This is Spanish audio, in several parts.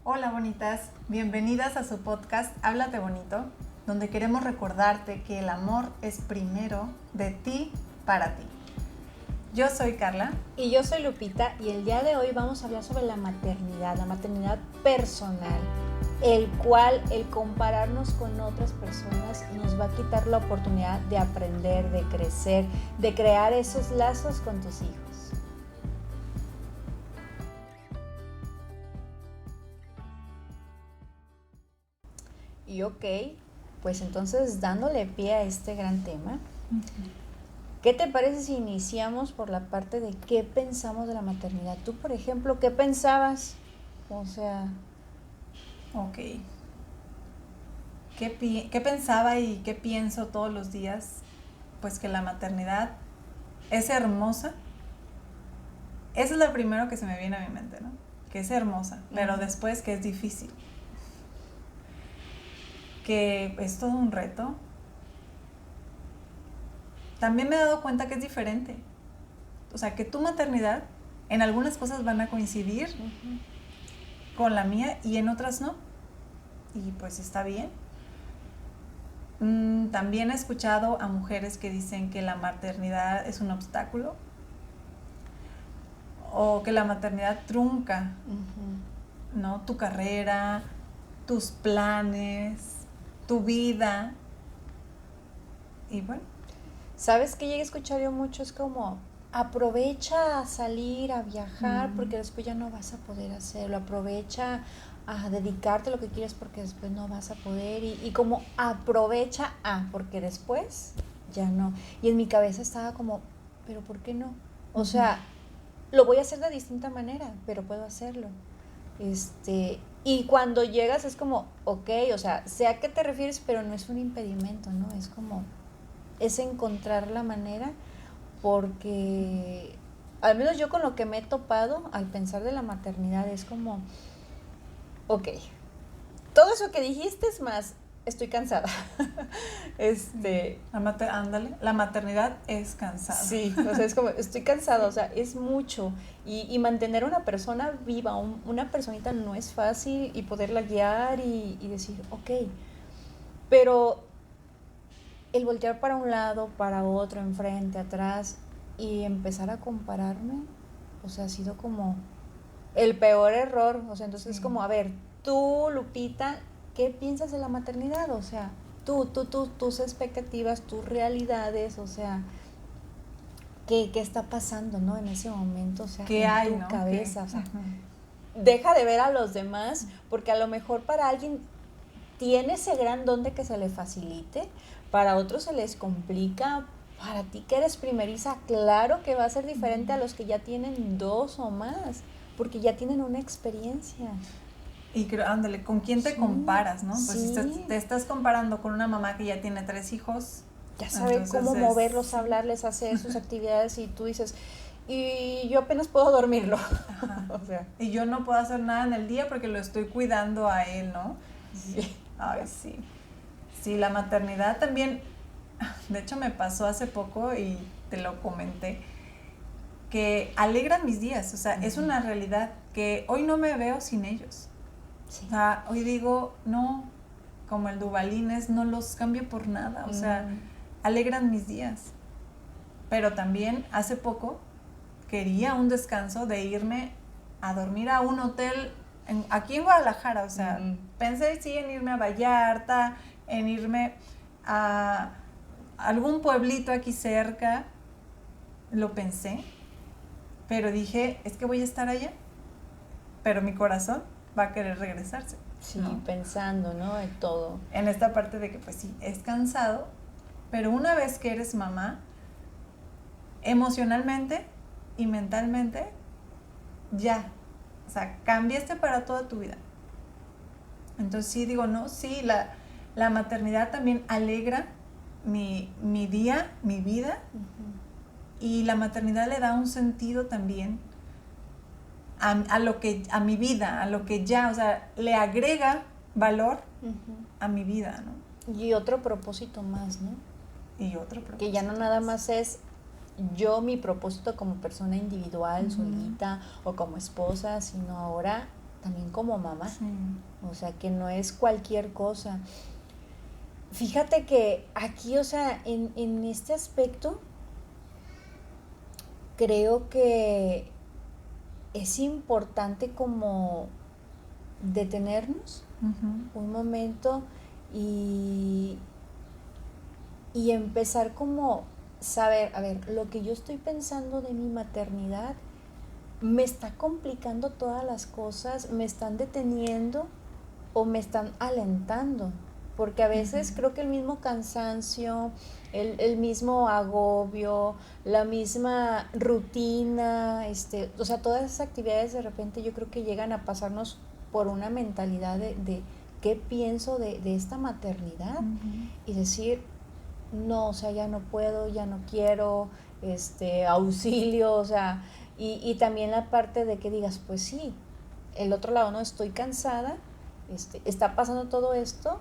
Hola bonitas, bienvenidas a su podcast Háblate Bonito, donde queremos recordarte que el amor es primero de ti para ti. Yo soy Carla. Y yo soy Lupita y el día de hoy vamos a hablar sobre la maternidad personal, el cual el compararnos con otras personas nos va a quitar la oportunidad de aprender, de crecer, de crear esos lazos con tus hijos. Y ok, pues entonces dándole pie a este gran tema, ¿qué te parece si iniciamos por la parte de qué pensamos de la maternidad? Tú, por ejemplo, ¿qué pensabas? O sea... Ok. ¿Qué pensaba y qué pienso todos los días? Pues que la maternidad es hermosa. Eso es lo primero que se me viene a mi mente, ¿no? Que es hermosa, pero después que es difícil. Que es todo un reto. También me he dado cuenta que es diferente. O sea, que tu maternidad en algunas cosas van a coincidir con la mía y en otras no. Y pues está bien. También he escuchado a mujeres que dicen que la maternidad es un obstáculo o que la maternidad trunca, ¿no? Tu carrera, tus planes, tu vida. Y bueno. ¿Sabes qué llegué a escuchar yo mucho? Es como, aprovecha a salir, a viajar, porque después ya no vas a poder hacerlo. Aprovecha a dedicarte a lo que quieres porque después no vas a poder. Y como aprovecha porque después ya no. Y en mi cabeza estaba como, ¿pero por qué no? O sea, lo voy a hacer de distinta manera, pero puedo hacerlo. Y cuando llegas es como, ok, o sea, sé a qué te refieres, pero no es un impedimento, ¿no? Es como... es encontrar la manera, porque al menos yo con lo que me he topado al pensar de la maternidad es como, ok, todo eso que dijiste es más, estoy cansada. Ándale, la maternidad es cansada. Sí, o sea, es como, estoy cansada, o sea, es mucho. Y mantener una persona viva, una personita no es fácil, y poderla guiar y decir, ok, pero el voltear para un lado, para otro, enfrente, atrás y empezar a compararme, o sea, ha sido como el peor error. O sea, entonces es como, a ver, tú, Lupita, ¿qué piensas de la maternidad? O sea, tus expectativas, tus realidades, o sea, ¿qué está pasando, no? En ese momento, o sea, ¿qué en hay, tu no? cabeza, o sea, deja de ver a los demás, porque a lo mejor para alguien tiene ese gran don de que se le facilite, para otros se les complica. Para ti que eres primeriza, claro que va a ser diferente a los que ya tienen 2 o más, porque ya tienen una experiencia. Y creo, ándale, ¿con quién te comparas, no? Pues Sí. si te estás comparando con una mamá que ya tiene 3 hijos, Ya sabe cómo moverlos, hablarles, hacer sus actividades, y tú dices, y yo apenas puedo dormirlo. O sea, y yo no puedo hacer nada en el día porque lo estoy cuidando a él, ¿no? Sí. Ay, sí. Sí, la maternidad también, de hecho me pasó hace poco y te lo comenté, que alegran mis días, o sea, es una realidad que hoy no me veo sin ellos. Sí. O sea, hoy digo, no, como el Duvalines, no los cambio por nada, o sea, alegran mis días. Pero también hace poco quería un descanso de irme a dormir a un hotel aquí en Guadalajara, o sea, pensé sí en irme a Vallarta, en irme a algún pueblito aquí cerca, lo pensé, pero dije, es que voy a estar allá, pero mi corazón va a querer regresarse. Sí, ¿no? Pensando, ¿no? En todo. En esta parte de que pues sí, es cansado, pero una vez que eres mamá, emocionalmente y mentalmente, ya, o sea, cambiaste para toda tu vida. Entonces sí digo, no, sí, la maternidad también alegra mi día, mi vida, y la maternidad le da un sentido también a lo que, a mi vida, a lo que ya, o sea, le agrega valor a mi vida, ¿no? Y otro propósito más, ¿no? Y otro propósito. Que ya no nada más es yo mi propósito como persona individual, solita, o como esposa, sino ahora también como mamá. Sí. O sea, que no es cualquier cosa. Fíjate que aquí, o sea, en este aspecto, creo que es importante como detenernos un momento y empezar como saber, a ver, lo que yo estoy pensando de mi maternidad me está complicando todas las cosas, me están deteniendo o me están alentando, porque a veces creo que el mismo cansancio, el mismo agobio, la misma rutina, o sea, todas esas actividades de repente yo creo que llegan a pasarnos por una mentalidad de qué pienso de esta maternidad y decir, no, o sea, ya no puedo, ya no quiero, auxilio, o sea, y también la parte de que digas, pues sí, el otro lado, no, estoy cansada, está pasando todo esto,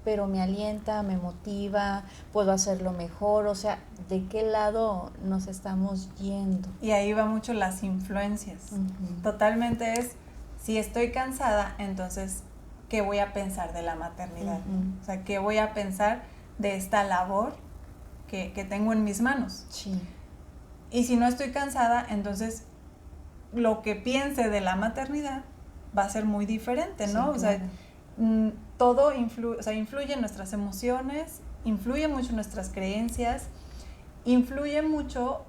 pero me alienta, me motiva, puedo hacerlo mejor, o sea, ¿de qué lado nos estamos yendo? Y ahí va mucho las influencias. Totalmente es, si estoy cansada, entonces, ¿qué voy a pensar de la maternidad? O sea, ¿qué voy a pensar de esta labor que tengo en mis manos? Sí. Y si no estoy cansada, entonces lo que piense de la maternidad va a ser muy diferente, ¿no? Sí, claro. O sea, todo influye en nuestras emociones, influye mucho en nuestras creencias, influye mucho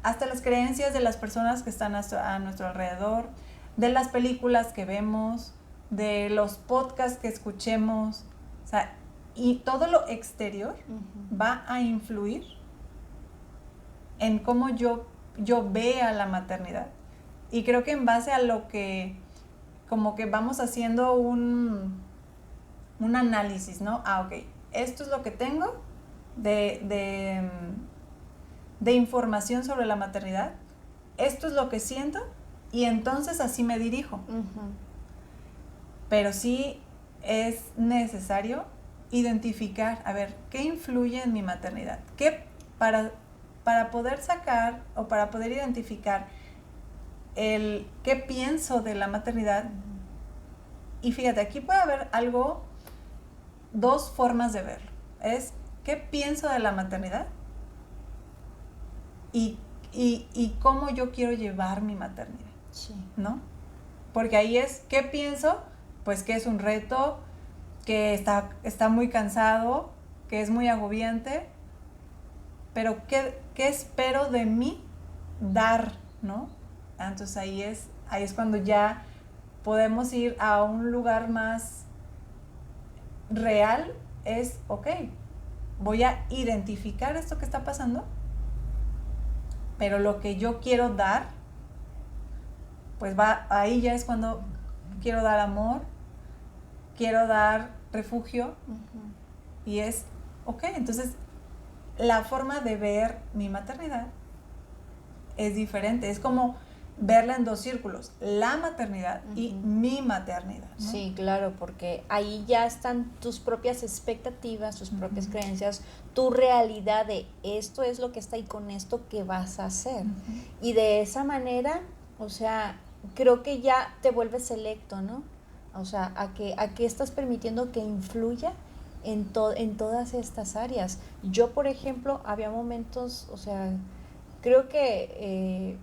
hasta las creencias de las personas que están a nuestro alrededor, de las películas que vemos, de los podcasts que escuchemos, o sea, y todo lo exterior va a influir en cómo yo vea la maternidad. Y creo que en base a lo que, como que vamos haciendo un análisis, ¿no? Ok, esto es lo que tengo de información sobre la maternidad, esto es lo que siento y entonces así me dirijo. Pero sí es necesario identificar, a ver, ¿qué influye en mi maternidad? ¿Qué para poder sacar o para poder identificar el qué pienso de la maternidad? Y fíjate, aquí puede haber dos formas de verlo. Es qué pienso de la maternidad y cómo yo quiero llevar mi maternidad, sí, ¿no? Porque ahí es qué pienso, pues que es un reto, que está muy cansado, que es muy agobiante, pero qué espero de mí dar, ¿no? Entonces ahí es cuando ya podemos ir a un lugar más real, es, ok, voy a identificar esto que está pasando, pero lo que yo quiero dar, pues ahí ya es cuando quiero dar amor, quiero dar refugio, y es, ok, entonces la forma de ver mi maternidad es diferente, es como verla en dos círculos, la maternidad y mi maternidad, ¿no? Sí, claro, porque ahí ya están tus propias expectativas, tus propias creencias, tu realidad de esto es lo que está y con esto qué vas a hacer. Y de esa manera, o sea, creo que ya te vuelves selecto, ¿no? O sea, a qué estás permitiendo que influya en todas estas áreas. Yo, por ejemplo, había momentos, o sea, creo que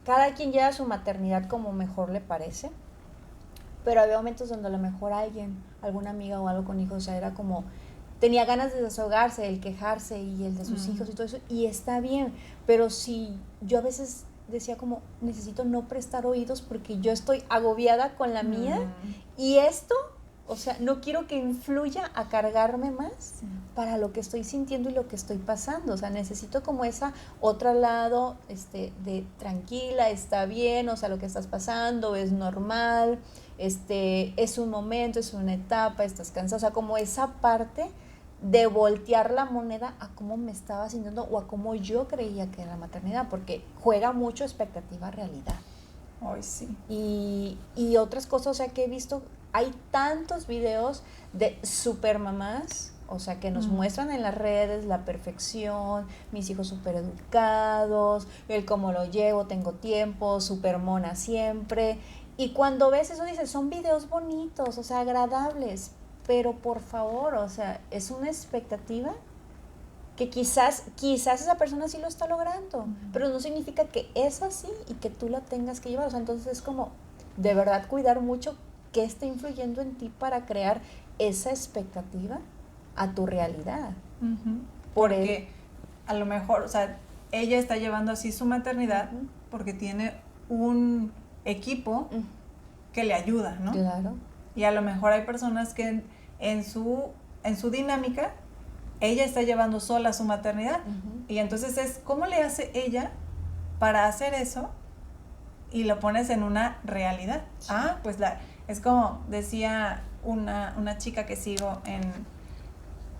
cada quien lleva su maternidad como mejor le parece, pero había momentos donde a lo mejor alguna amiga o algo con hijos, o sea, era como, tenía ganas de desahogarse, el quejarse y el de sus hijos y todo eso, y está bien, pero si yo a veces decía como, necesito no prestar oídos porque yo estoy agobiada con la mía, y esto, o sea, no quiero que influya a cargarme más para lo que estoy sintiendo y lo que estoy pasando. O sea, necesito como esa otro lado de tranquila, está bien, o sea, lo que estás pasando es normal, es un momento, es una etapa, estás cansada. O sea, como esa parte de voltear la moneda a cómo me estaba sintiendo o a cómo yo creía que era la maternidad, porque juega mucho expectativa realidad. Ay, sí. Y otras cosas, o sea, que he visto, hay tantos videos de super mamás, o sea, que nos muestran en las redes la perfección, mis hijos súper educados, el cómo lo llevo, tengo tiempo, súper mona siempre, Y cuando ves eso dices, son videos bonitos, o sea, agradables, pero por favor, o sea, es una expectativa que quizás esa persona sí lo está logrando, pero no significa que es así y que tú la tengas que llevar. O sea, entonces es como de verdad cuidar mucho qué está influyendo en ti para crear esa expectativa a tu realidad. Porque a lo mejor, o sea, ella está llevando así su maternidad porque tiene un equipo que le ayuda, ¿no? Claro. Y a lo mejor hay personas que en su dinámica ella está llevando sola su maternidad. Y entonces es, ¿cómo le hace ella para hacer eso? Y lo pones en una realidad. Sí. Pues es como decía una chica que sigo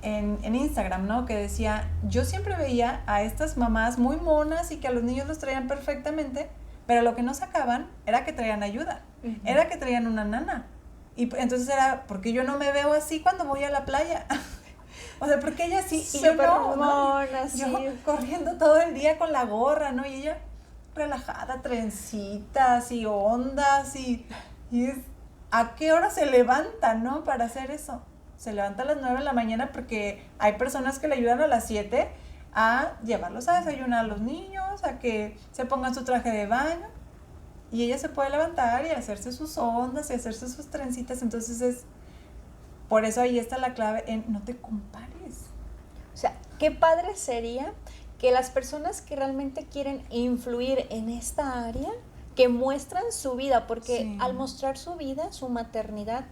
en Instagram, ¿no? Que decía, yo siempre veía a estas mamás muy monas y que a los niños los traían perfectamente, pero lo que no sacaban era que traían ayuda, era que traían una nana. Y entonces era, ¿por qué yo no me veo así cuando voy a la playa? O sea, porque ella sí, y yo no, mona, sí. Yo corriendo todo el día con la gorra, ¿no? Y ella relajada, trencitas y ondas y es, ¿a qué hora se levanta, no? Para hacer eso. Se levanta a las 9 de la mañana porque hay personas que le ayudan a las 7 a llevarlos a desayunar a los niños, a que se pongan su traje de baño. Y ella se puede levantar y hacerse sus ondas y hacerse sus trencitas. Entonces por eso ahí está la clave en no te compares. O sea, qué padre sería que las personas que realmente quieren influir en esta área, que muestran su vida, porque al mostrar su vida, su maternidad,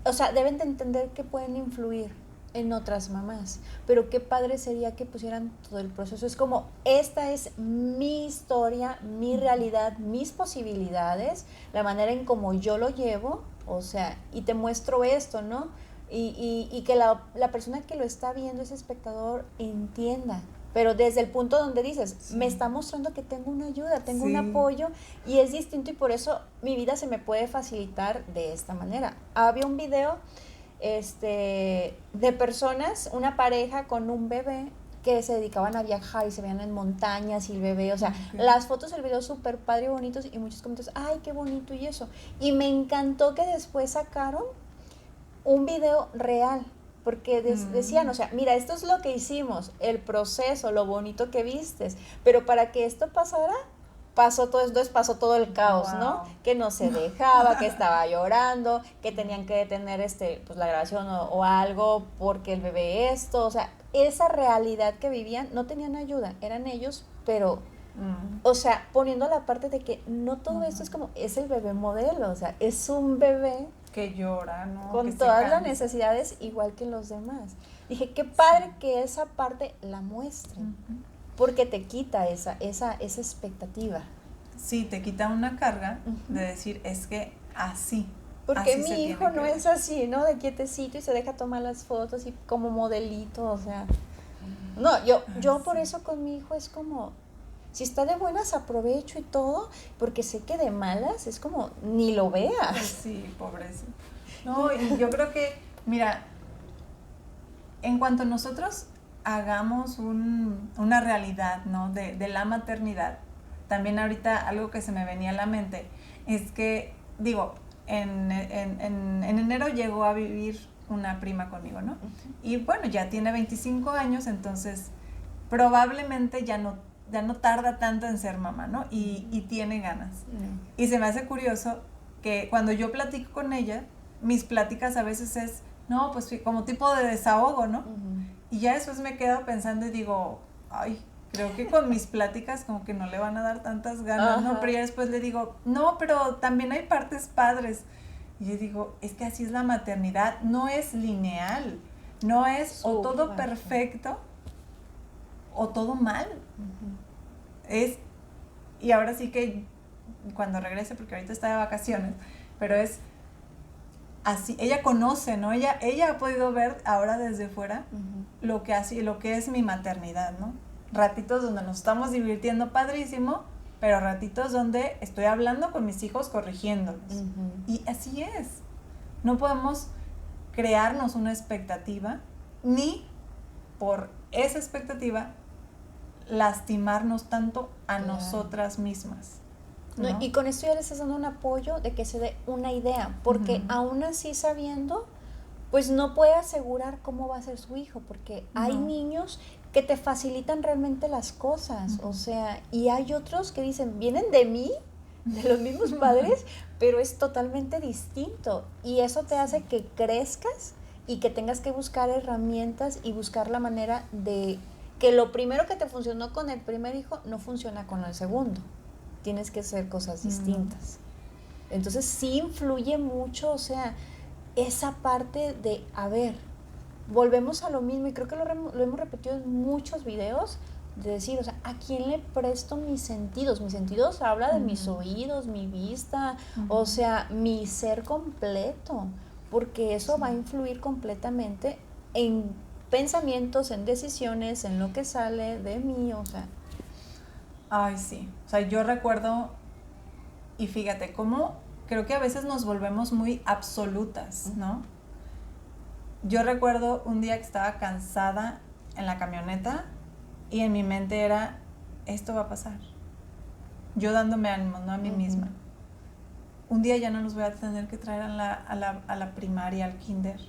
o sea, deben de entender que pueden influir en otras mamás, pero qué padre sería que pusieran todo el proceso. Es como, esta es mi historia, mi realidad, mis posibilidades, la manera en cómo yo lo llevo, o sea, y te muestro esto, ¿no? Y que la persona que lo está viendo, ese espectador, entienda, pero desde el punto donde dices, me está mostrando que tengo una ayuda, tengo un apoyo, y es distinto, y por eso mi vida se me puede facilitar de esta manera. Había un video de personas, una pareja con un bebé, que se dedicaban a viajar y se veían en montañas y el bebé, o sea, las fotos del video súper padre y bonitos, y muchos comentarios, ay, qué bonito y eso. Y me encantó que después sacaron un video real, porque decían, o sea, mira, esto es lo que hicimos, el proceso, lo bonito que vistes, pero para que esto pasara, pasó todo el caos, ¿no? Que no se dejaba, que estaba llorando, que tenían que detener pues la grabación o algo porque el bebé o sea, esa realidad que vivían, no tenían ayuda, eran ellos, pero o sea, poniendo la parte de que no todo esto es como, es el bebé modelo, o sea, es un bebé que llora, ¿no? Con todas las necesidades igual que los demás. Dije, qué padre que esa parte la muestren, porque te quita esa expectativa. Sí, te quita una carga de decir, es que así. Porque así mi hijo no es así, ¿no? De quietecito y se deja tomar las fotos y como modelito, o sea. No, yo por eso con mi hijo es como, si está de buenas aprovecho y todo, porque sé que de malas es como, ni lo veas. Sí, pobrecito. No, y yo creo que, mira, en cuanto nosotros hagamos una realidad, ¿no? De la maternidad, también ahorita algo que se me venía a la mente es que, digo, en enero llegó a vivir una prima conmigo, ¿no? Y bueno, ya tiene 25 años, entonces probablemente ya no tarda tanto en ser mamá, ¿no? Y tiene ganas. Y se me hace curioso que cuando yo platico con ella, mis pláticas a veces es, no, pues como tipo de desahogo, ¿no? Y ya después me quedo pensando y digo, ay, creo que con mis pláticas como que no le van a dar tantas ganas, ¿no? Pero ya después le digo, no, pero también hay partes padres. Y yo digo, es que así es la maternidad, no es lineal, no es o todo perfecto o todo mal. Y ahora sí que cuando regrese, porque ahorita está de vacaciones, pero es así, ella conoce, ¿no? Ella ha podido ver ahora desde fuera lo que es mi maternidad, ¿no? Ratitos donde nos estamos divirtiendo padrísimo, pero ratitos donde estoy hablando con mis hijos, corrigiéndolos. Y así es. No podemos crearnos una expectativa, ni por esa expectativa lastimarnos tanto a nosotras mismas. No, ¿no? y con esto ya le estás dando un apoyo de que se dé una idea, porque aún así sabiendo, pues no puede asegurar cómo va a ser su hijo, porque hay niños que te facilitan realmente las cosas, o sea, y hay otros que dicen, vienen de mí, de los mismos padres, pero es totalmente distinto, y eso te hace que crezcas y que tengas que buscar herramientas y buscar la manera de que lo primero que te funcionó con el primer hijo no funciona con el segundo. Tienes que hacer cosas distintas. Entonces sí influye mucho, o sea, esa parte de, a ver, volvemos a lo mismo, y creo que lo hemos repetido en muchos videos, de decir, o sea, ¿a quién le presto mis sentidos? Mis sentidos habla de mis oídos, mi vista, o sea, mi ser completo, porque eso va a influir completamente en pensamientos, en decisiones, en lo que sale de mí, o sea. Ay, sí. O sea, yo recuerdo, y fíjate, cómo creo que a veces nos volvemos muy absolutas, ¿no? Yo recuerdo un día que estaba cansada en la camioneta y en mi mente era, esto va a pasar. Yo dándome ánimos, ¿no? A mí misma. Un día ya no los voy a tener que traer a la primaria, al kinder.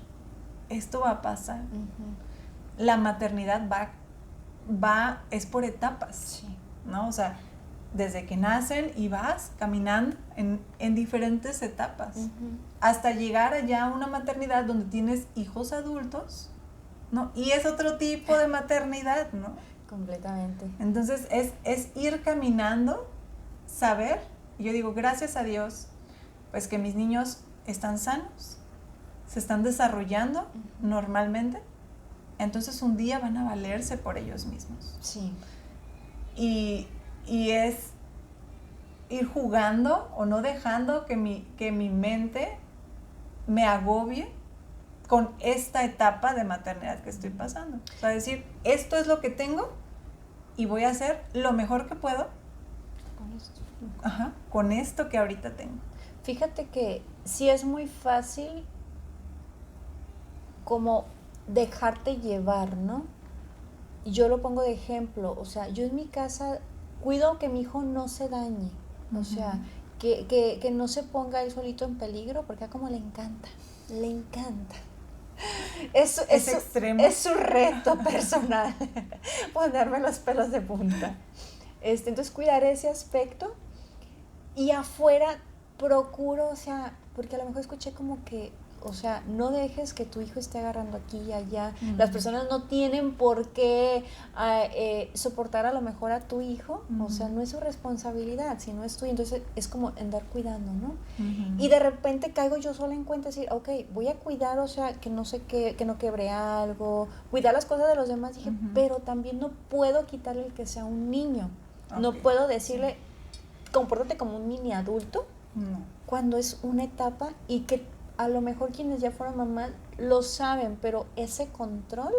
Esto va a pasar. La maternidad es por etapas, Sí. ¿no? O sea, desde que nacen y vas caminando en diferentes etapas, hasta llegar allá a una maternidad donde tienes hijos adultos, ¿no? Y es otro tipo de maternidad, ¿no? Completamente. Entonces es ir caminando, saber, y yo digo, gracias a Dios, pues que mis niños están sanos, se están desarrollando normalmente, entonces un día van a valerse por ellos mismos. Sí. Y es ir jugando o no dejando que mi mente me agobie con esta etapa de maternidad que estoy pasando. O sea, decir, esto es lo que tengo y voy a hacer lo mejor que puedo con esto que ahorita tengo. Fíjate que sí es muy fácil como dejarte llevar, ¿no? Yo lo pongo de ejemplo, o sea, yo en mi casa cuido que mi hijo no se dañe, o sea, que no se ponga él solito en peligro, porque a como le encanta. Es extremo. Es su reto personal, ponerme los pelos de punta. Entonces cuidar ese aspecto, y afuera procuro, o sea, porque a lo mejor escuché como que, o sea, no dejes que tu hijo esté agarrando aquí y allá. Las personas no tienen por qué soportar a lo mejor a tu hijo, o sea, no es su responsabilidad, sino es tuya. Entonces es como andar cuidando, ¿no? Y de repente caigo yo sola en cuenta, decir, ok, voy a cuidar, o sea, que no sé qué, que no quebre algo, cuidar las cosas de los demás. Dije, pero también no puedo quitarle el que sea un niño. No puedo decirle, compórtate como un mini adulto, cuando es una etapa, y que a lo mejor quienes ya fueron mamás lo saben, pero ese control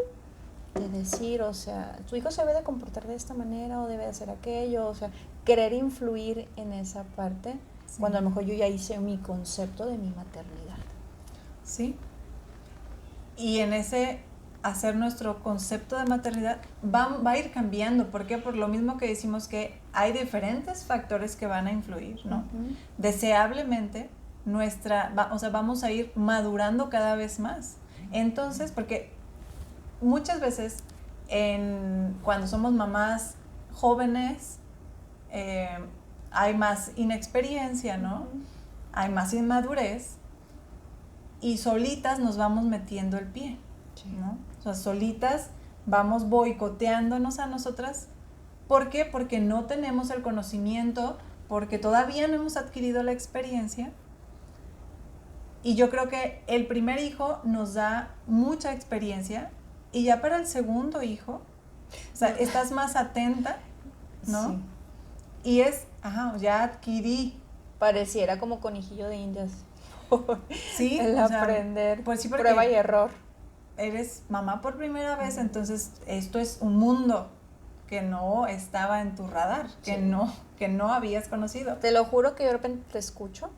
de decir, o sea, tu hijo se debe de comportar de esta manera o debe de hacer aquello, o sea, querer influir en esa parte, cuando a lo mejor yo ya hice mi concepto de mi maternidad. Sí. Y en ese hacer nuestro concepto de maternidad va a ir cambiando. ¿Por qué? Por lo mismo que decimos que hay diferentes factores que van a influir, ¿no? Deseablemente, vamos a ir madurando cada vez más. Entonces, porque muchas veces cuando somos mamás jóvenes, hay más inexperiencia, ¿no? Hay más inmadurez, y solitas nos vamos metiendo el pie, ¿no? O sea, solitas vamos boicoteándonos a nosotras. ¿Por qué? Porque no tenemos el conocimiento, porque todavía no hemos adquirido la experiencia. Y yo creo que el primer hijo nos da mucha experiencia, y ya para el segundo hijo, o sea, estás más atenta, ¿no? Sí. Y ya adquirí. Pareciera como conejillo de indias. Sí, el aprender, pues sí, prueba y error. Eres mamá por primera vez, entonces esto es un mundo que no estaba en tu radar, que no habías conocido. Te lo juro que yo de repente te escucho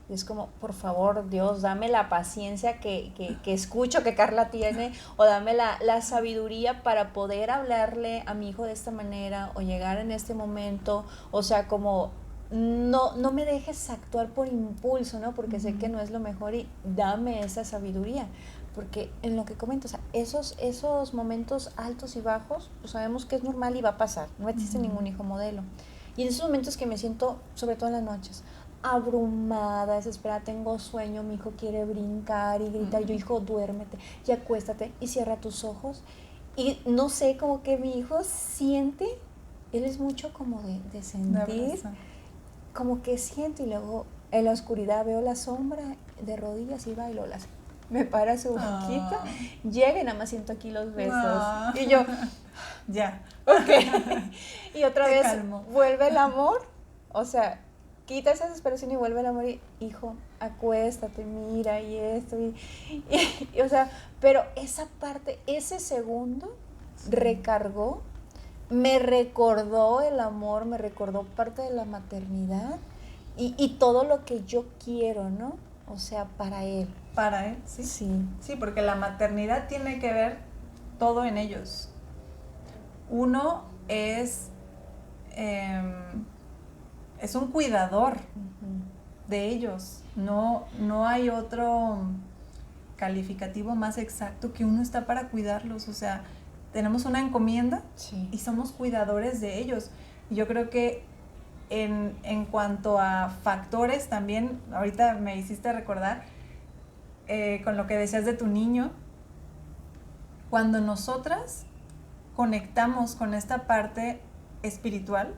y es como, por favor, Dios, dame la paciencia que escucho que Carla tiene, o dame la sabiduría para poder hablarle a mi hijo de esta manera, o llegar en este momento, o sea, como no me dejes actuar por impulso, ¿no? Porque sé que no es lo mejor y dame esa sabiduría. Porque en lo que comento, o sea, esos momentos altos y bajos, pues sabemos que es normal y va a pasar. No existe ningún hijo modelo. Y en esos momentos que me siento, sobre todo en las noches, abrumada, desesperada, tengo sueño, mi hijo quiere brincar y gritar, yo, hijo, duérmete y acuéstate y cierra tus ojos. Y no sé, como que mi hijo siente, él es mucho como de sentir, como que siento, y luego en la oscuridad veo la sombra de rodillas y bailo las. Me para su boquita, llega y nada más siento aquí los besos. Y yo, ya. Ok. Y otra Te vez calmo. vuelve el amor, o sea, quita esa desesperación y vuelve el amor y, hijo, acuéstate, mira, y esto, y, o sea, pero esa parte, ese segundo recargó, me recordó el amor, me recordó parte de la maternidad y todo lo que yo quiero, ¿no? O sea, para él. Para él, sí. Sí, porque la maternidad tiene que ver todo en ellos. Uno es un cuidador de ellos. No hay otro calificativo más exacto que uno está para cuidarlos. O sea, tenemos una encomienda y somos cuidadores de ellos. Y yo creo que en cuanto a factores también, ahorita me hiciste recordar con lo que decías de tu niño, cuando nosotras conectamos con esta parte espiritual,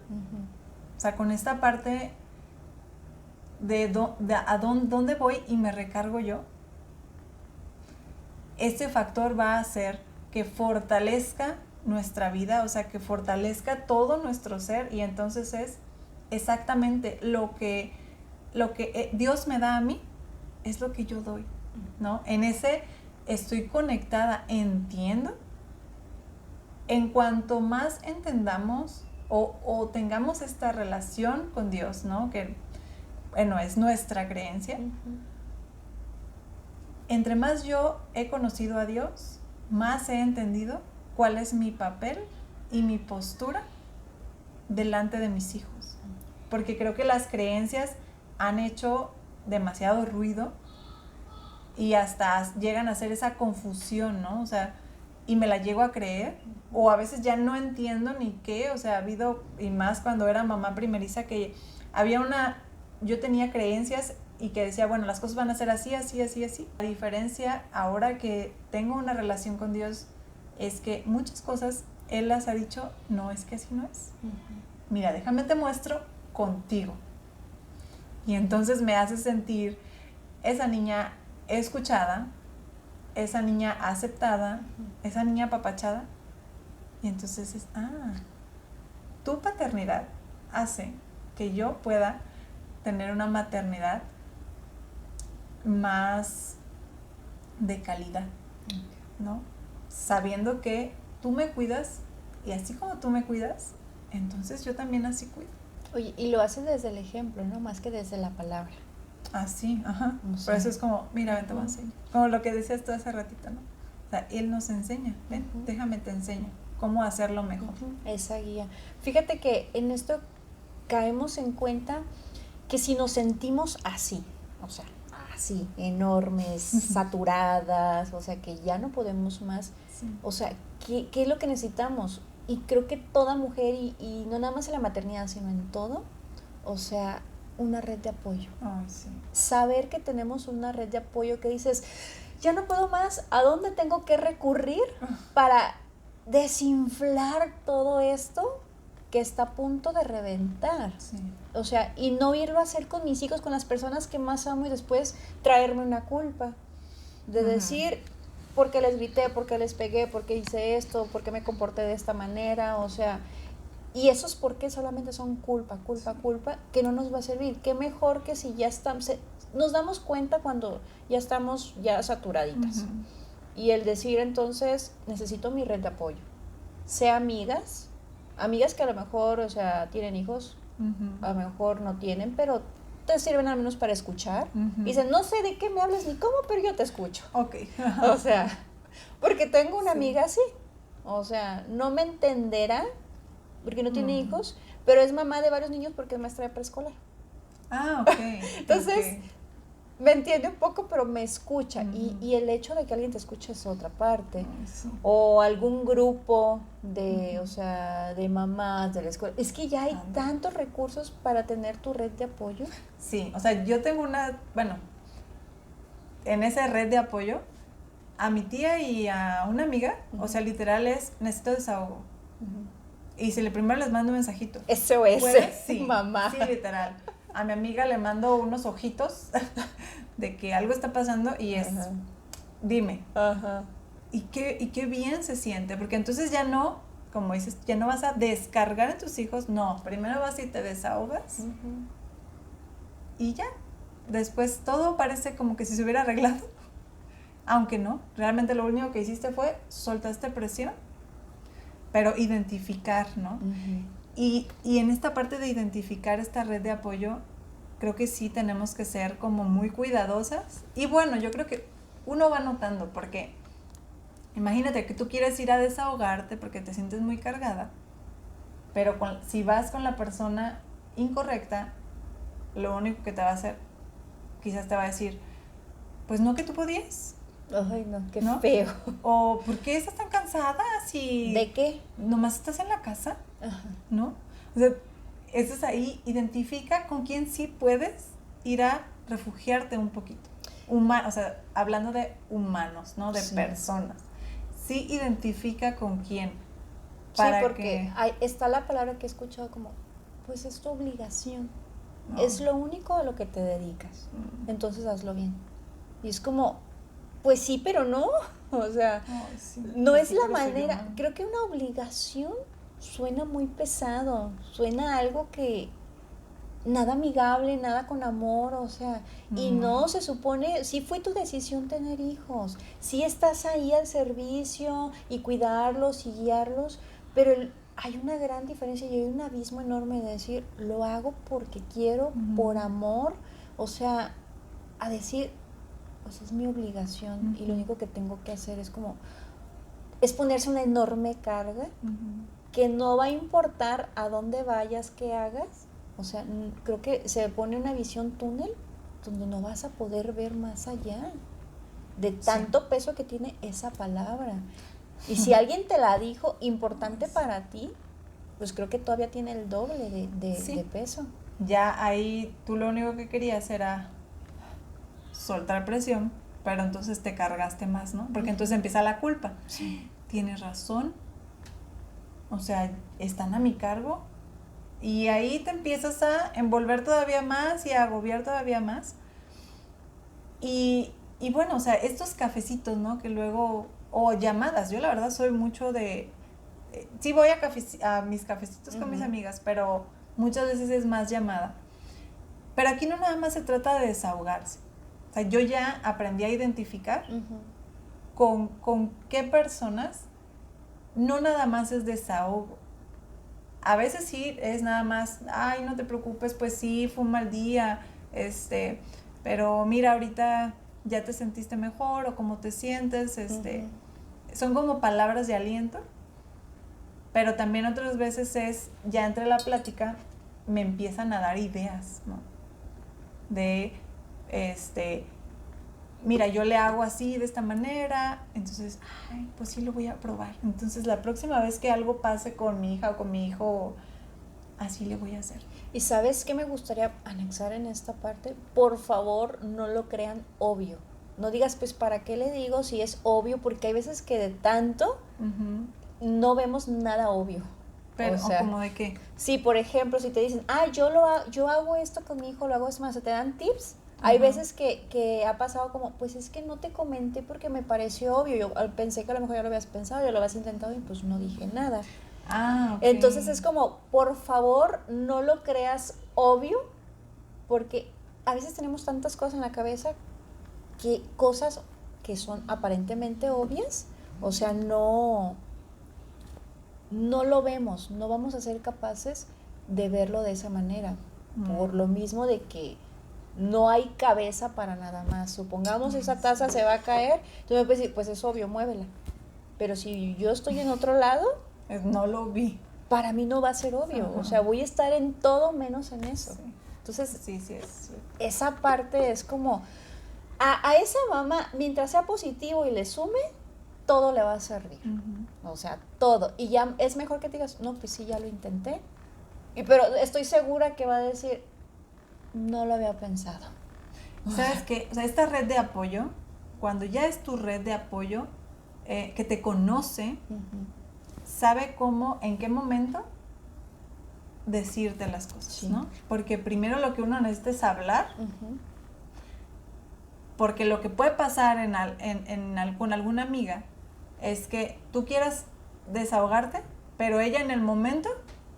o sea, con esta parte de dónde voy y me recargo yo, este factor va a hacer que fortalezca nuestra vida, o sea, que fortalezca todo nuestro ser, y entonces es exactamente lo que Dios me da a mí, es lo que yo doy, ¿no? En ese estoy conectada, entiendo. En cuanto más entendamos o tengamos esta relación con Dios, ¿no? Que, bueno, es nuestra creencia. Entre más yo he conocido a Dios, más he entendido cuál es mi papel y mi postura delante de mis hijos. Porque creo que las creencias han hecho demasiado ruido y hasta llegan a hacer esa confusión, ¿no? O sea, y me la llego a creer, o a veces ya no entiendo ni qué, o sea, ha habido, y más cuando era mamá primeriza, que yo tenía creencias y que decía, bueno, las cosas van a ser así, así, así, así. La diferencia ahora que tengo una relación con Dios es que muchas cosas Él las ha dicho, no, es que así no es. Mira, déjame te muestro contigo. Y entonces me hace sentir esa niña escuchada, esa niña aceptada, esa niña apapachada. Y entonces es, tu paternidad hace que yo pueda tener una maternidad más de calidad, ¿no? Sabiendo que tú me cuidas y así como tú me cuidas, entonces yo también así cuido. Oye, y lo haces desde el ejemplo, ¿no? Más que desde la palabra. Así, ajá. Por eso es como, mira, ven, te voy a enseñar. Como lo que decías tú hace ratito, ¿no? O sea, Él nos enseña, ven, déjame te enseño cómo hacerlo mejor. Esa guía. Fíjate que en esto caemos en cuenta que si nos sentimos así, o sea, así, enormes, saturadas, o sea, que ya no podemos más, o sea, ¿qué es lo que necesitamos? Y creo que toda mujer, y no nada más en la maternidad, sino en todo, o sea, una red de apoyo. Ay, sí. Saber que tenemos una red de apoyo que dices, ya no puedo más, ¿a dónde tengo que recurrir para desinflar todo esto que está a punto de reventar? Sí. O sea, y no irlo a hacer con mis hijos, con las personas que más amo, y después traerme una culpa de decir, porque les grité, porque les pegué, porque hice esto, porque me comporté de esta manera, o sea, y esos por qué solamente son culpa, que no nos va a servir. Qué mejor que si ya estamos, nos damos cuenta cuando ya estamos ya saturaditas. Y el decir entonces, necesito mi red de apoyo. Sea amigas que a lo mejor, o sea, tienen hijos, a lo mejor no tienen, pero te sirven al menos para escuchar. Y dicen, no sé de qué me hablas ni cómo, pero yo te escucho. Ok. O sea, porque tengo una amiga así. O sea, no me entenderá porque no tiene hijos, pero es mamá de varios niños porque es maestra de preescolar. Ah, ok. Entonces, me entiende un poco, pero me escucha. Y el hecho de que alguien te escuche es otra parte. Ay, sí. O algún grupo de, o sea, de mamás de la escuela. Es que ya hay tantos recursos para tener tu red de apoyo. Sí, o sea, yo tengo en esa red de apoyo, a mi tía y a una amiga, o sea, literal es, necesito desahogo. Y si primero les mando un mensajito. SOS, ¿Puedes? Sí, mamá. Sí, literal. A mi amiga le mando unos ojitos de que algo está pasando y es, dime. Ajá. Y qué bien se siente, porque entonces ya no, como dices, ya no vas a descargar en tus hijos, no, primero vas y te desahogas y ya. Después todo parece como que si se hubiera arreglado, aunque no, realmente lo único que hiciste fue soltaste presión, pero identificar, ¿no? Y en esta parte de identificar esta red de apoyo, creo que sí tenemos que ser como muy cuidadosas. Y bueno, yo creo que uno va notando, porque imagínate que tú quieres ir a desahogarte porque te sientes muy cargada, pero si vas con la persona incorrecta, lo único que te va a hacer, quizás te va a decir, pues no que tú podías. Ay, no, qué ¿no? feo. O ¿por qué estás tan cansada si ¿De qué? nomás estás en la casa? Ajá. ¿No? O sea, eso es ahí, identifica con quién sí puedes ir a refugiarte un poquito. O sea, hablando de humanos, ¿no? De personas. Sí identifica con quién. Para sí, porque está la palabra que he escuchado como, pues es tu obligación. No. Es lo único a lo que te dedicas. Entonces hazlo bien. Y es como, pues sí, pero no. O sea, no es la manera. Creo que una obligación suena muy pesado. Suena algo que nada amigable, nada con amor, o sea, y no se supone, sí fue tu decisión tener hijos, sí estás ahí al servicio y cuidarlos y guiarlos, pero hay una gran diferencia y hay un abismo enorme de decir, lo hago porque quiero, por amor, o sea, a decir, pues es mi obligación y lo único que tengo que hacer es ponerse una enorme carga que no va a importar a dónde vayas, qué hagas. O sea, creo que se pone una visión túnel donde no vas a poder ver más allá de tanto peso que tiene esa palabra. Y si alguien te la dijo importante para ti, pues creo que todavía tiene el doble de peso. Ya ahí tú lo único que querías era soltar presión, pero entonces te cargaste más, ¿no? Porque entonces empieza la culpa. Sí. Tienes razón. O sea, están a mi cargo. Y ahí te empiezas a envolver todavía más y a agobiar todavía más. Y bueno, o sea, estos cafecitos, ¿no? Que luego, o llamadas, yo la verdad soy mucho de, sí voy a mis cafecitos con mis amigas, pero muchas veces es más llamada. Pero aquí no nada más se trata de desahogarse. O sea, yo ya aprendí a identificar con qué personas no nada más es desahogo. A veces sí es nada más, ay, no te preocupes, pues sí, fue un mal día, pero mira, ahorita ya te sentiste mejor o cómo te sientes, son como palabras de aliento, pero también otras veces ya entre la plática me empiezan a dar ideas, ¿no? De, mira, yo le hago así, de esta manera, entonces, ay, pues sí lo voy a probar. Entonces, la próxima vez que algo pase con mi hija o con mi hijo, así le voy a hacer. ¿Y sabes qué me gustaría anexar en esta parte? Por favor, no lo crean obvio. No digas, pues, ¿para qué le digo si es obvio? Porque hay veces que de tanto no vemos nada obvio. Pero, o sea, ¿como de qué? Sí, por ejemplo, si te dicen, yo hago esto con mi hijo, lo hago, es más, te dan tips. Hay veces que ha pasado como, pues es que no te comenté porque me pareció obvio. Yo pensé que a lo mejor ya lo habías pensado, ya lo habías intentado y pues no dije nada. Okay. Entonces es como, por favor, no lo creas obvio, porque a veces tenemos tantas cosas en la cabeza que cosas que son aparentemente obvias, o sea, no lo vemos, no vamos a ser capaces de verlo de esa manera. Por lo mismo de que no hay cabeza para nada más. Supongamos esa taza se va a caer, tú me puedes decir, pues es obvio, muévela. Pero si yo estoy en otro lado, no lo vi. para mí no va a ser obvio. O sea, voy a estar en todo menos en eso. Sí. Entonces, Sí. esa parte es como, a esa mamá, mientras sea positivo y le sume, todo le va a servir. O sea, todo. Y ya es mejor que te digas, no, pues sí, ya lo intenté. Pero estoy segura que va a decir, no lo había pensado. ¿Sabes qué? O sea, esta red de apoyo, cuando ya es tu red de apoyo, que te conoce, sabe cómo, en qué momento decirte las cosas, ¿no? Porque primero lo que uno necesita es hablar, porque lo que puede pasar con alguna amiga es que tú quieras desahogarte, pero ella en el momento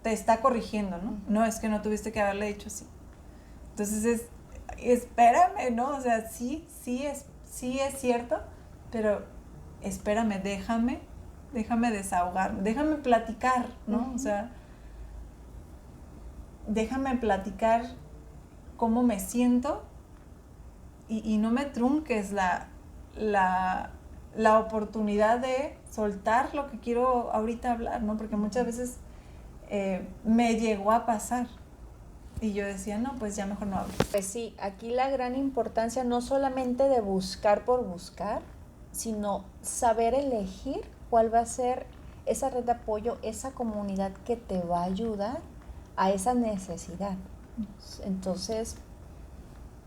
te está corrigiendo, ¿no? No, es que no tuviste que haberle dicho así. Entonces espérame, ¿no? O sea, sí es cierto, pero espérame, déjame desahogarme, déjame platicar, ¿no? O sea, déjame platicar cómo me siento y no me trunques la oportunidad de soltar lo que quiero ahorita hablar, ¿no? Porque muchas veces me llegó a pasar y yo decía, no, pues ya mejor no hablo. Pues sí, aquí la gran importancia no solamente de buscar por buscar, sino saber elegir cuál va a ser esa red de apoyo, esa comunidad que te va a ayudar a esa necesidad. Entonces,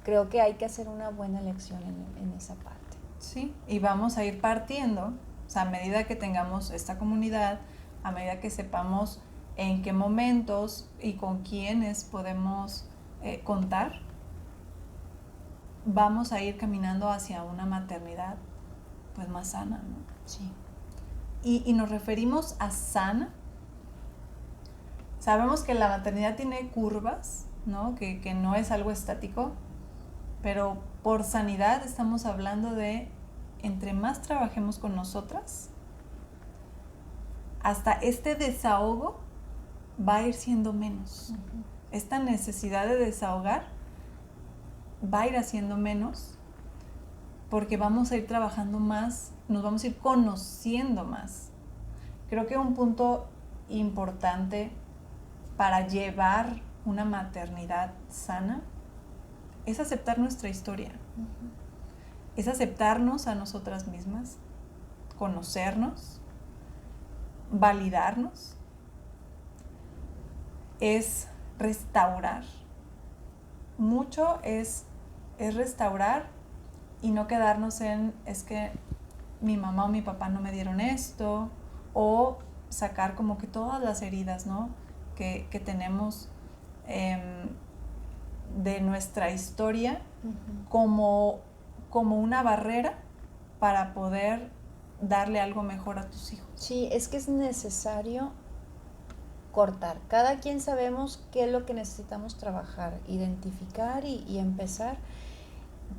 creo que hay que hacer una buena elección en esa parte. Sí, y vamos a ir partiendo, o sea, a medida que tengamos esta comunidad, a medida que sepamos en qué momentos y con quiénes podemos contar, vamos a ir caminando hacia una maternidad pues más sana, ¿no? Sí. Y nos referimos a sana. Sabemos que la maternidad tiene curvas, ¿no? Que no es algo estático, pero por sanidad estamos hablando de entre más trabajemos con nosotras, hasta este desahogo va a ir siendo menos. Esta necesidad de desahogar va a ir haciendo menos porque vamos a ir trabajando más, nos vamos a ir conociendo más. Creo que un punto importante para llevar una maternidad sana es aceptar nuestra historia. Es aceptarnos a nosotras mismas, conocernos, validarnos, es restaurar. Mucho es restaurar y no quedarnos en, es que mi mamá o mi papá no me dieron esto, o sacar como que todas las heridas, ¿no? que tenemos de nuestra historia como una barrera para poder darle algo mejor a tus hijos. Sí, es que es necesario cortar. Cada quien sabemos qué es lo que necesitamos trabajar, identificar y empezar,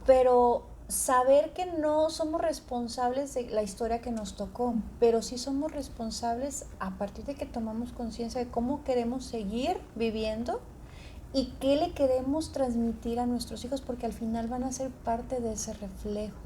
pero saber que no somos responsables de la historia que nos tocó, pero sí somos responsables a partir de que tomamos conciencia de cómo queremos seguir viviendo y qué le queremos transmitir a nuestros hijos, porque al final van a ser parte de ese reflejo.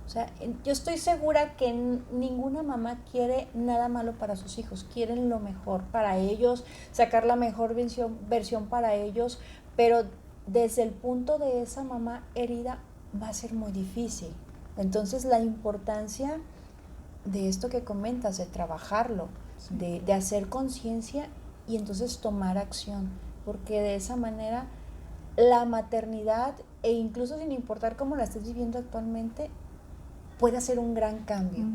O sea, yo estoy segura que ninguna mamá quiere nada malo para sus hijos, quieren lo mejor para ellos, sacar la mejor versión para ellos, pero desde el punto de esa mamá herida va a ser muy difícil. Entonces la importancia de esto que comentas, de trabajarlo, sí, de hacer conciencia y entonces tomar acción, porque de esa manera la maternidad, e incluso sin importar cómo la estés viviendo actualmente, puede hacer un gran cambio.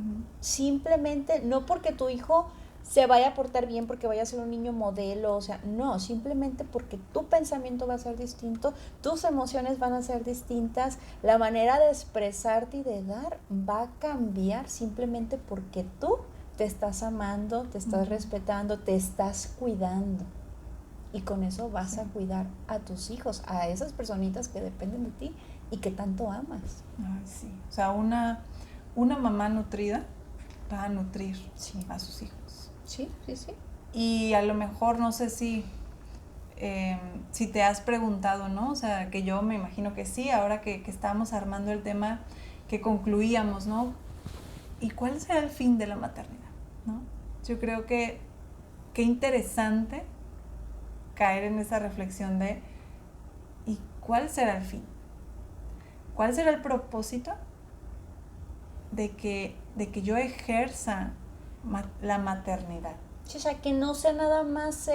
Simplemente, no porque tu hijo se vaya a portar bien, porque vaya a ser un niño modelo, o sea, no, simplemente porque tu pensamiento va a ser distinto, tus emociones van a ser distintas, la manera de expresarte y de dar va a cambiar simplemente porque tú te estás amando, te estás respetando, te estás cuidando. Y con eso vas a cuidar a tus hijos, a esas personitas que dependen de ti y que tanto amas. Ay, sí. O sea, una mamá nutrida va a nutrir a sus hijos. Sí. Y a lo mejor, no sé si te has preguntado, ¿no? O sea, que yo me imagino que sí, ahora que estábamos armando el tema, que concluíamos, ¿no? ¿Y cuál será el fin de la maternidad? ¿No? Yo creo que qué interesante caer en esa reflexión de ¿y cuál será el fin? ¿Cuál será el propósito de que yo ejerza la maternidad? Sí, o sea, que no sea nada más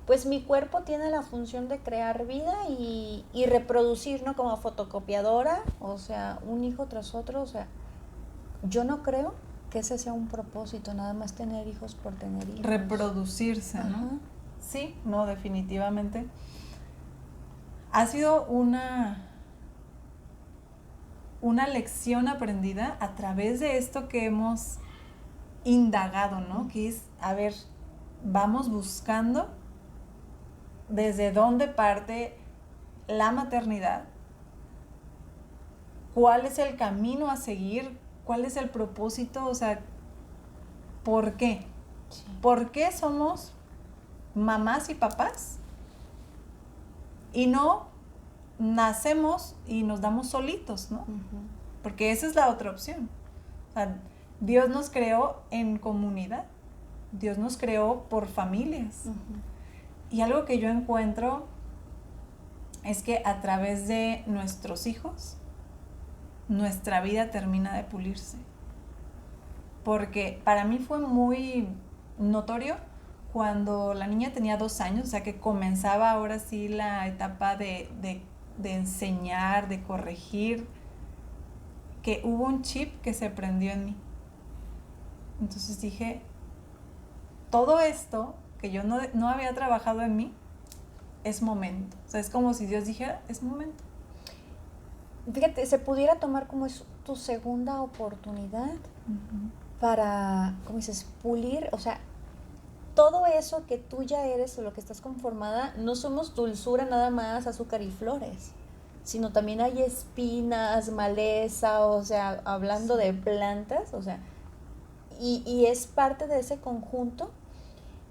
pues mi cuerpo tiene la función de crear vida y reproducir, ¿no? Como fotocopiadora, o sea, un hijo tras otro, o sea, yo no creo que ese sea un propósito, nada más tener hijos por tener hijos. Reproducirse, ¿no? Ajá. Sí, no, definitivamente. Ha sido una lección aprendida a través de esto que hemos indagado, ¿no? Que es, a ver, vamos buscando desde dónde parte la maternidad, cuál es el camino a seguir, cuál es el propósito, o sea, ¿por qué? Sí. ¿Por qué somos mamás y papás? Y no nacemos y nos damos solitos, ¿no? Uh-huh. Porque esa es la otra opción. O sea, Dios nos creó en comunidad. Dios nos creó por familias. Uh-huh. Y algo que yo encuentro es que a través de nuestros hijos, nuestra vida termina de pulirse. Porque para mí fue muy notorio cuando la niña tenía 2 años, o sea que comenzaba ahora sí la etapa de enseñar, de corregir, que hubo un chip que se prendió en mí. Entonces dije, todo esto que yo no había trabajado en mí, es momento. O sea, es como si Dios dijera, es momento. Fíjate, se pudiera tomar como es tu segunda oportunidad para, como dices, pulir, o sea, todo eso que tú ya eres o lo que estás conformada, no somos dulzura nada más, azúcar y flores, sino también hay espinas, maleza, o sea, hablando de plantas, o sea, y es parte de ese conjunto.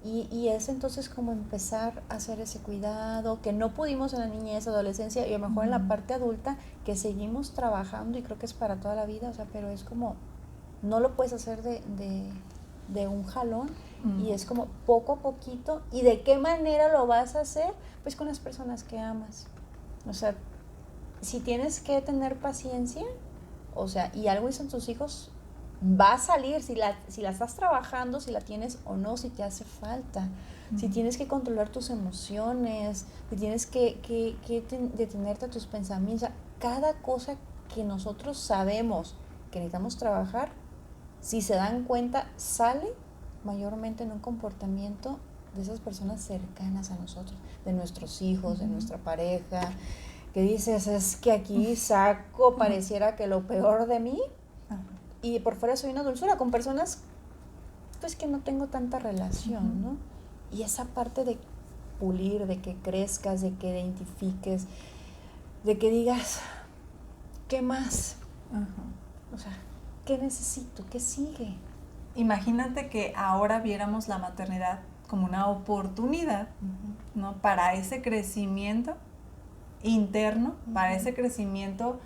Y es entonces como empezar a hacer ese cuidado que no pudimos en la niñez, adolescencia y a lo mejor en la parte adulta que seguimos trabajando y creo que es para toda la vida, o sea, pero es como, no lo puedes hacer de un jalón y es como poco a poquito. ¿Y de qué manera lo vas a hacer? Pues con las personas que amas. O sea, si tienes que tener paciencia, o sea, y algo dicen tus hijos, va a salir, si la estás trabajando, si la tienes o no, si te hace falta, si tienes que controlar tus emociones, si tienes que detenerte a tus pensamientos, o sea, cada cosa que nosotros sabemos que necesitamos trabajar, si se dan cuenta, sale mayormente en un comportamiento de esas personas cercanas a nosotros, de nuestros hijos, de nuestra pareja, que dices, es que aquí saco, pareciera que lo peor de mí, y por fuera soy una dulzura con personas pues que no tengo tanta relación, ¿no? Y esa parte de pulir, de que crezcas, de que identifiques, de que digas, ¿qué más? O sea, ¿qué necesito? ¿Qué sigue? Imagínate que ahora viéramos la maternidad como una oportunidad, ¿no? Para ese crecimiento interno, para ese crecimiento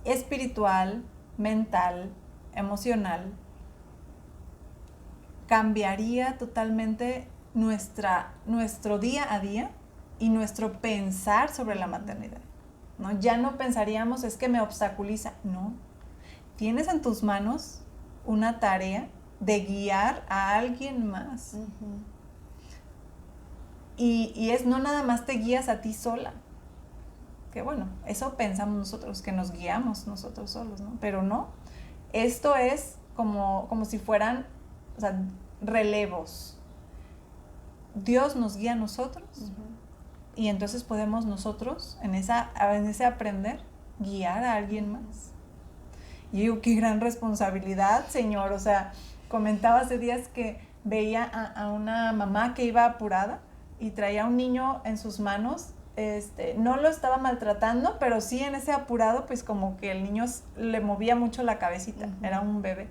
espiritual, mental, emocional. Cambiaría totalmente nuestro día a día y nuestro pensar sobre la maternidad, ¿no? Ya no pensaríamos, es que me obstaculiza. No, tienes en tus manos una tarea de guiar a alguien más. Y es no nada más te guías a ti sola, que bueno, eso pensamos nosotros, que nos guiamos nosotros solos, ¿no? Pero no, esto es como si fueran, o sea, relevos. Dios nos guía a nosotros y entonces podemos nosotros, en ese aprender, guiar a alguien más. Y digo, qué gran responsabilidad, Señor. O sea, comentaba hace días que veía a una mamá que iba apurada y traía a un niño en sus manos. No lo estaba maltratando, pero sí en ese apurado, pues como que el niño le movía mucho la cabecita, era un bebé.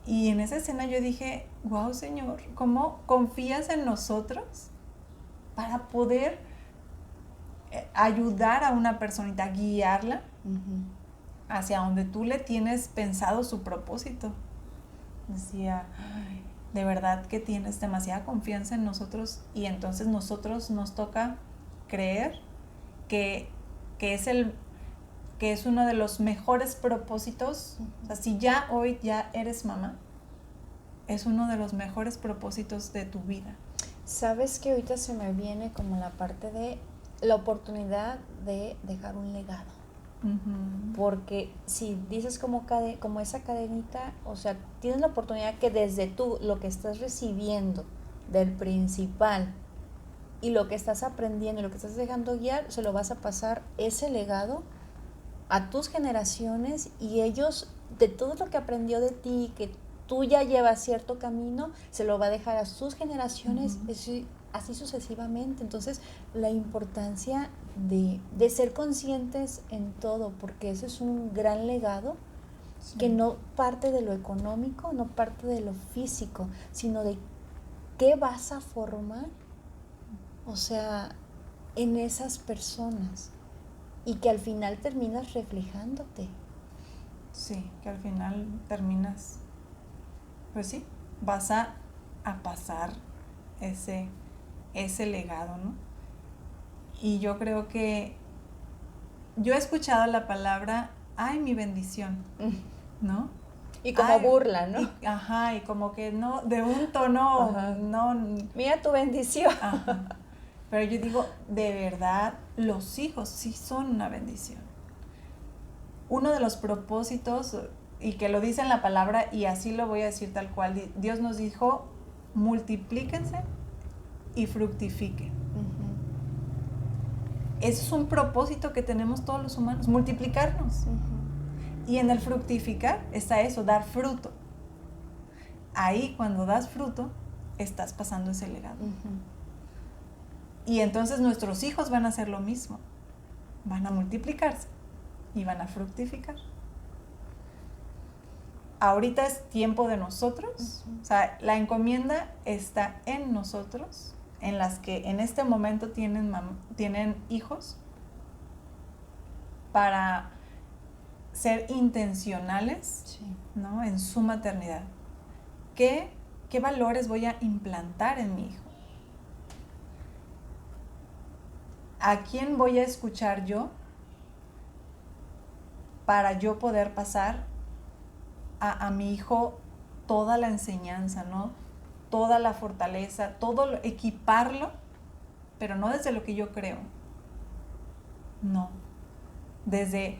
Y en esa escena yo dije, wow, Señor, ¿cómo confías en nosotros para poder ayudar a una personita, guiarla hacia donde tú le tienes pensado su propósito? Decía, ay, de verdad que tienes demasiada confianza en nosotros y entonces nosotros nos toca creer que, que es uno de los mejores propósitos. O sea, si ya hoy ya eres mamá, es uno de los mejores propósitos de tu vida. Sabes que ahorita se me viene como la parte de la oportunidad de dejar un legado. Uh-huh. Porque si dices como esa cadenita, o sea, tienes la oportunidad que desde tú lo que estás recibiendo del principal y lo que estás aprendiendo y lo que estás dejando guiar, se lo vas a pasar ese legado a tus generaciones, y ellos, de todo lo que aprendió de ti, que tú ya llevas cierto camino, se lo va a dejar a sus generaciones, uh-huh. Así sucesivamente. Entonces, la importancia de ser conscientes en todo, porque ese es un gran legado, sí, que no parte de lo económico, no parte de lo físico, sino de qué vas a formar, o sea, en esas personas, y que al final terminas reflejándote. Sí, que al final terminas, pues sí, vas a pasar ese legado, ¿no? Y yo creo que yo he escuchado la palabra, ay, mi bendición, ¿no? Y como ay, burla, ¿no? Y como que no, de un tono, ajá, no. Mira tu bendición. Ajá. Pero yo digo, de verdad, los hijos sí son una bendición. Uno de los propósitos, y que lo dice en la palabra, y así lo voy a decir tal cual, Dios nos dijo, multiplíquense y fructifiquen. Uh-huh. Ese es un propósito que tenemos todos los humanos, multiplicarnos. Uh-huh. Y en el fructificar está eso, dar fruto. Ahí, cuando das fruto, estás pasando ese legado. Uh-huh. Y entonces nuestros hijos van a hacer lo mismo. Van a multiplicarse y van a fructificar. Ahorita es tiempo de nosotros. Uh-huh. O sea, la encomienda está en nosotros, en las que en este momento tienen hijos, para ser intencionales, sí, ¿no?, en su maternidad. ¿Qué valores voy a implantar en mi hijo? ¿A quién voy a escuchar yo para yo poder pasar a mi hijo toda la enseñanza, ¿no? Toda la fortaleza, equiparlo, pero no desde lo que yo creo, no, desde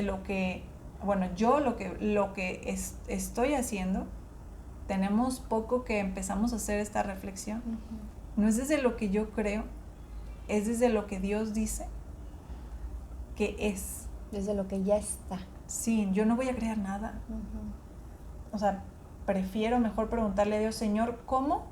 lo que, bueno, yo lo que estoy haciendo. Tenemos poco que empezamos a hacer esta reflexión. Uh-huh. No es desde lo que yo creo, es desde lo que Dios dice que es. Desde lo que ya está. Sí, yo no voy a crear nada. Uh-huh. O sea, prefiero mejor preguntarle a Dios, Señor, ¿cómo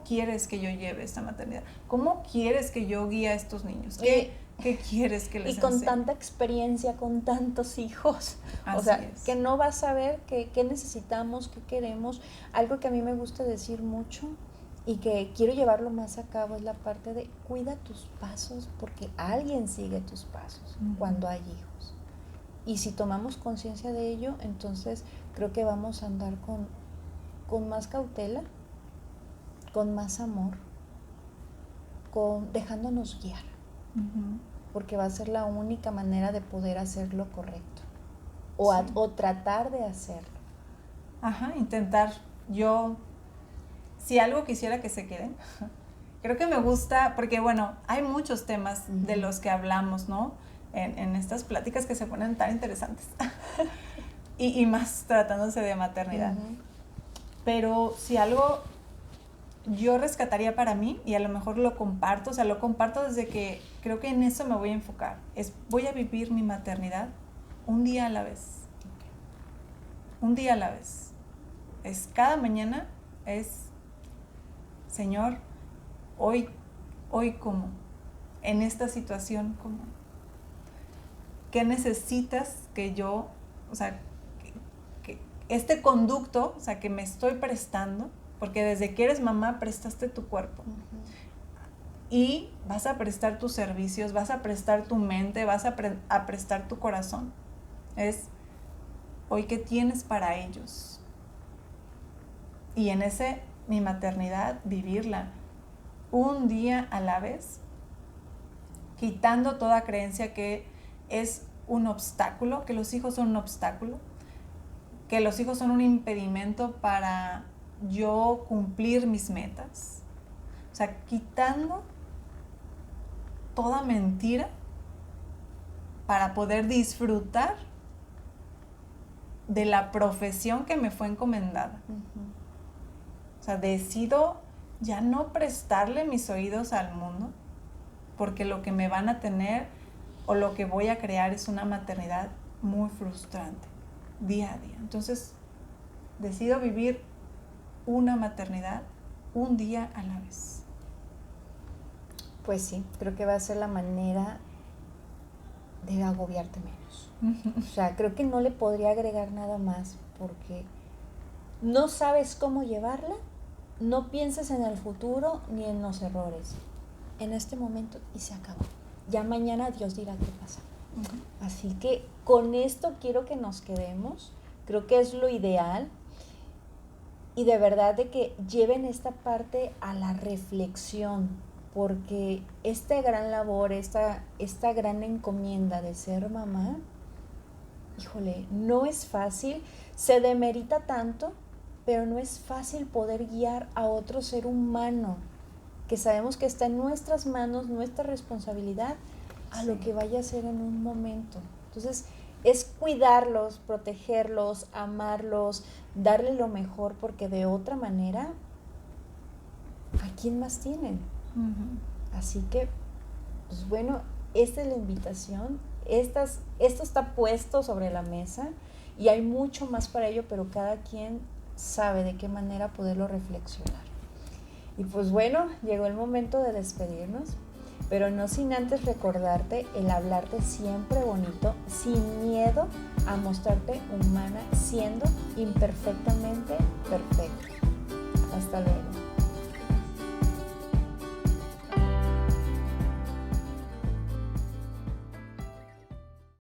quieres que yo lleve esta maternidad? ¿Cómo quieres que yo guíe a estos niños? ¿Qué quieres que les enseñe? Y con tanta experiencia, con tantos hijos. Así o sea, es. Que no vas a ver qué necesitamos, qué queremos. Algo que a mí me gusta decir mucho y que quiero llevarlo más a cabo es la parte de cuida tus pasos, porque alguien sigue tus pasos. Uh-huh. Cuando hay hijos. Y si tomamos conciencia de ello, entonces creo que vamos a andar con más cautela, con más amor, dejándonos guiar. Uh-huh. Porque va a ser la única manera de poder hacer lo correcto. O tratar de hacerlo. Ajá, intentar. Yo, si algo quisiera que se queden, creo que me gusta, porque bueno, hay muchos temas uh-huh. de los que hablamos, ¿no? En estas pláticas que se ponen tan interesantes. y más tratándose de maternidad. Uh-huh. Pero si algo yo rescataría para mí, y a lo mejor lo comparto, desde que creo que en eso me voy a enfocar, voy a vivir mi maternidad un día a la vez. Un día a la vez. Cada mañana es, Señor, hoy ¿cómo? En esta situación, ¿cómo? ¿Qué necesitas que yo, o sea, que este conducto, o sea, que me estoy prestando? Porque desde que eres mamá prestaste tu cuerpo. Uh-huh. Y vas a prestar tus servicios, vas a prestar tu mente, vas a prestar tu corazón. Es hoy, ¿qué tienes para ellos? Y en mi maternidad, vivirla un día a la vez, quitando toda creencia que es un obstáculo, que los hijos son un obstáculo, que los hijos son un impedimento para yo cumplir mis metas. O sea, quitando toda mentira para poder disfrutar de la profesión que me fue encomendada. O sea, decido ya no prestarle mis oídos al mundo, porque lo que me van a tener o lo que voy a crear es una maternidad muy frustrante, día a día. Entonces, decido vivir una maternidad un día a la vez. Pues sí, creo que va a ser la manera de agobiarte menos. O sea, creo que no le podría agregar nada más, porque no sabes cómo llevarla, no pienses en el futuro ni en los errores. En este momento y se acabó. Ya mañana Dios dirá qué pasa. Así que con esto quiero que nos quedemos. Creo que es lo ideal. Y de verdad de que lleven esta parte a la reflexión, porque esta gran labor, esta gran encomienda de ser mamá, híjole, no es fácil, se demerita tanto, pero no es fácil poder guiar a otro ser humano, que sabemos que está en nuestras manos, nuestra responsabilidad, a lo que vaya a ser en un momento. Entonces, es cuidarlos, protegerlos, amarlos, darle lo mejor, porque de otra manera, ¿a quién más tienen? Así que, pues bueno, esta es la invitación. Esto está puesto sobre la mesa y hay mucho más para ello, pero cada quien sabe de qué manera poderlo reflexionar. Y pues bueno, llegó el momento de despedirnos, pero no sin antes recordarte el hablarte siempre bonito, sin miedo a mostrarte humana, siendo imperfectamente perfecta. Hasta luego.